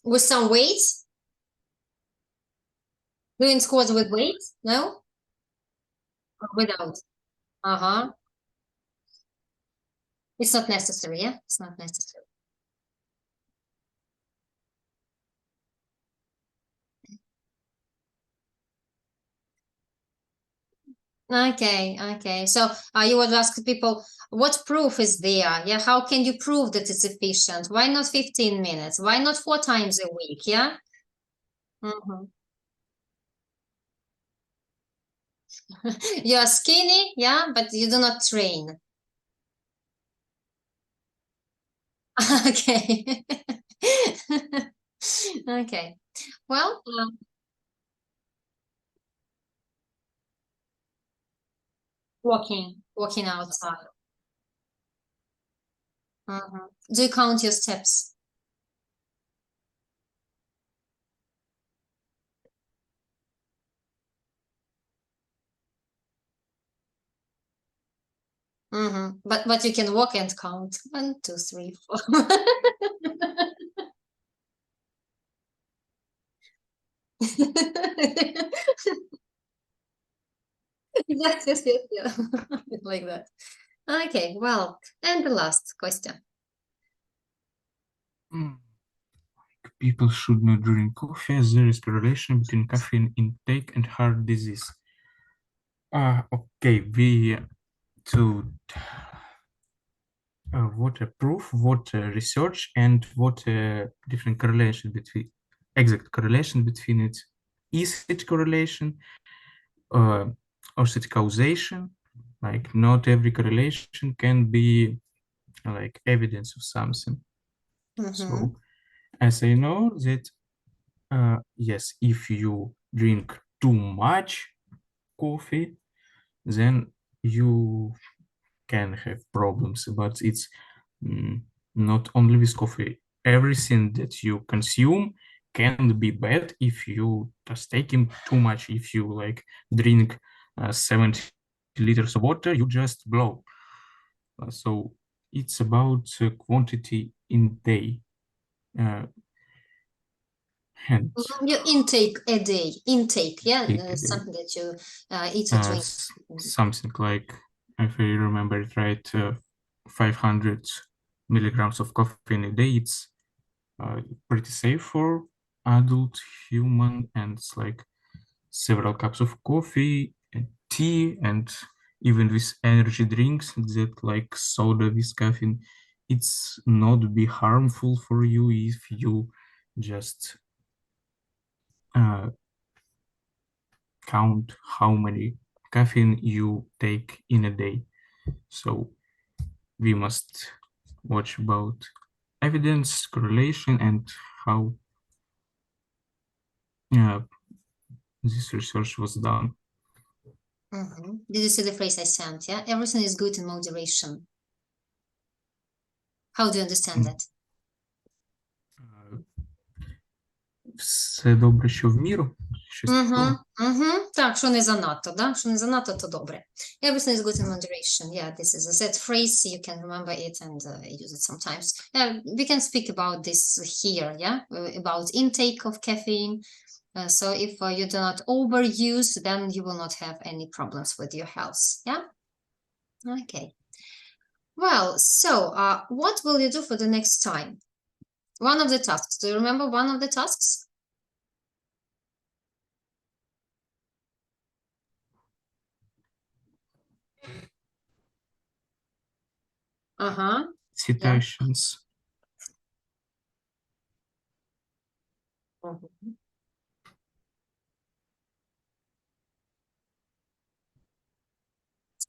With some weights? Doing squats with weights? No? Or without? It's not necessary, yeah? It's not necessary. Okay. So you would ask people, what proof is there? Yeah, how can you prove that it's efficient? Why not 15 minutes? Why not 4 times a week? Yeah. You are skinny, yeah, but you do not train. Okay. Okay. Well, walking outside. Do you count your steps? But you can walk and count 1, 2, 3, 4. Yes. Like that. Okay, well, and the last question. People should not drink coffee as there is correlation between caffeine intake and heart disease. Okay, we to what a proof, what research, and what different correlation between exact correlation between it. Is it correlation or is it causation? Like not every correlation can be like evidence of something. So as I know that yes, if you drink too much coffee, then you can have problems, but it's not only with coffee. Everything that you consume can be bad if you just taking too much. If you like drink 70 liters of water, you just blow. So it's about quantity in day. And Your intake a day, yeah, Intake a day. something that you eat or drink. Something like, if I remember it right, 500 milligrams of coffee in a day. It's pretty safe for adult human, and it's like several cups of coffee and tea, and even with energy drinks that like soda with caffeine, it's not be harmful for you if you just count how many caffeine you take in a day. So we must watch about evidence, correlation, and how this research was done. Did you see the phrase I sent? Yeah, everything is good in moderation. How do you understand that? все добре, що в міру. Щось такого. Так, що не занадто, да? Що не занадто, то добре. Everything is good in moderation. Yeah, this is a Z phrase. You can remember it and use it sometimes. We can speak about this here, yeah? About intake of caffeine. So if you do not overuse, then you will not have any problems with your health, yeah? Okay. Well, so what will you do for the next time? One of the tasks. Do you remember one of the tasks? Citations.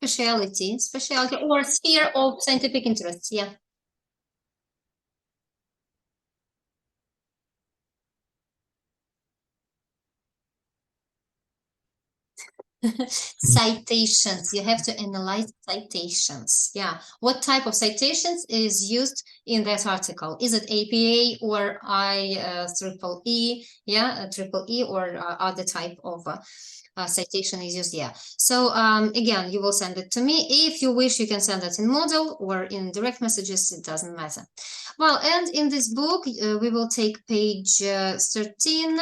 Specialty or sphere of scientific interest, yeah. Citations, you have to analyze citations, yeah. What type of citations is used in that article? Is it APA or IEEE, yeah, triple E or other type of citation is used, yeah. So again, you will send it to me. If you wish, you can send it in Moodle or in direct messages, it doesn't matter. Well, and in this book, we will take page 13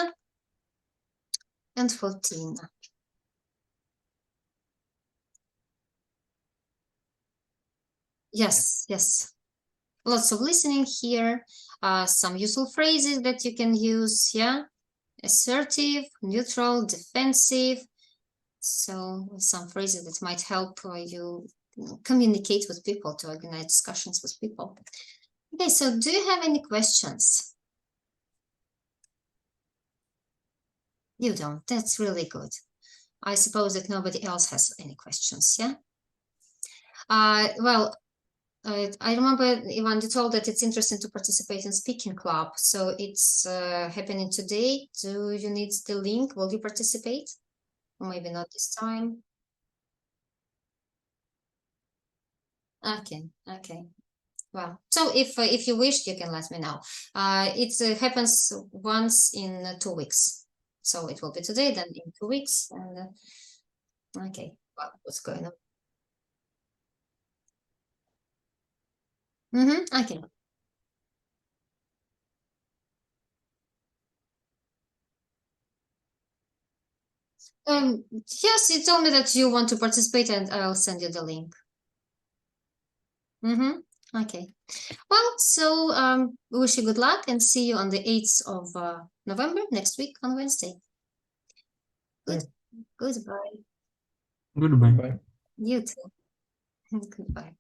and 14. Yes, yes. Lots of listening here, some useful phrases that you can use, yeah. Assertive, neutral, defensive. So some phrases that might help you communicate with people, to organize discussions with people. Okay, so do you have any questions? You don't. That's really good. I suppose that nobody else has any questions, yeah? Well, I remember Ivan, you told that it's interesting to participate in speaking club. So it's happening today. Do you need the link? Will you participate? Or maybe not this time. Okay, okay. Well, so if you wish, you can let me know. It happens once in 2 weeks. So it will be today, then in 2 weeks. And okay, well, what's going on? Okay. Yes, you told me that you want to participate, and I'll send you the link. Okay. Well, so we wish you good luck and see you on the 8th of November next week on Wednesday. Good. Goodbye. Goodbye. Bye. You too. Goodbye.